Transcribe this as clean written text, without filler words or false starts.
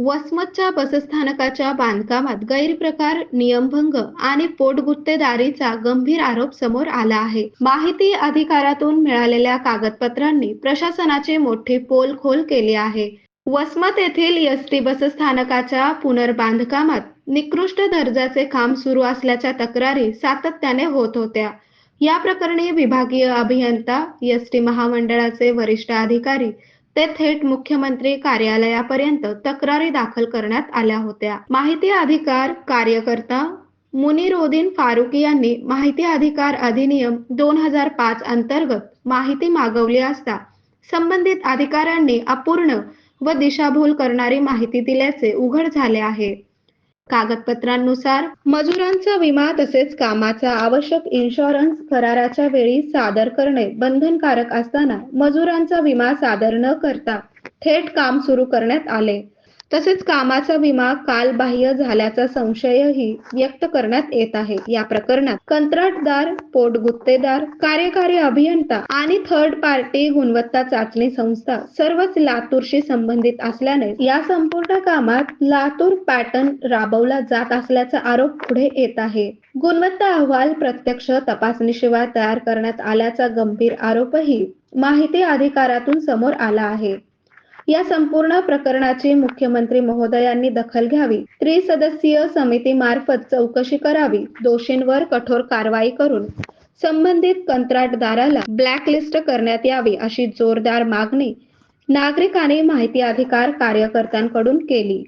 वसमतच्या बसस्थानकाच्या बांधकामात गैरप्रकार, नियमभंग आणि पोटगुत्तेदारीचा गंभीर आरोप समोर आला आहे. माहिती अधिकारातून मिळालेल्या कागदपत्रांनी प्रशासनाची मोठी पोलखोल केली आहे. वसमत येथील एसटी बसस्थानकाच्या पुनर्बांधकामात निकृष्ट दर्जाचे काम सुरू असल्याच्या तक्रारी सातत्याने होत होत्या. या प्रकरणी विभागीय अभियंता, एसटी महामंडळाचे वरिष्ठ अधिकारी ते थेट मुख्यमंत्री कार्यालयापर्यंत तक्रारी दाखल करण्यात आल्या होत्या. माहिती अधिकार कार्यकर्ता मुनीरोद्दीन फारुकी यांनी माहिती अधिकार अधिनियम 2005 अंतर्गत माहिती मागवली असता संबंधित अधिकाऱ्यांनी अपूर्ण व दिशाभूल करणारी माहिती दिल्याचे उघड झाले आहे. कागदपत्रांनुसार मजुरांचा विमा तसेच कामाचा आवश्यक इन्शुरन्स कराराच्या वेळी सादर करणे बंधनकारक असताना मजुरांचा विमा सादर न करता थेट काम सुरू करण्यात आले. तसेच कामाचा विमा कालबाह्य झाल्याचा संशयही व्यक्त करण्यात येत आहे. या प्रकरणात कंत्राटदार, पोटगुत्तेदार, कार्यकारी अभियंता आणि थर्ड पार्टी गुणवत्ता चाचणी संस्था सर्वच लातूरशी संबंधित असल्याने या संपूर्ण कामात लातूर पॅटर्न राबवला जात असल्याचा आरोप पुढे येत आहे. गुणवत्ता अहवाल प्रत्यक्ष तपासणीशिवाय तयार करण्यात आल्याचा गंभीर आरोपही माहिती अधिकारातून समोर आला आहे. या संपूर्ण प्रकरणाची मुख्यमंत्री महोदयांनी दखल घ्यावी, त्रिसदस्यीय समितीमार्फत चौकशी करावी, दोषींवर कठोर कारवाई करून संबंधित कंत्राटदाराला ब्लॅकलिस्ट करण्यात यावी अशी जोरदार मागणी नागरिकांनी माहिती अधिकार कार्यकर्त्यांकडून केली.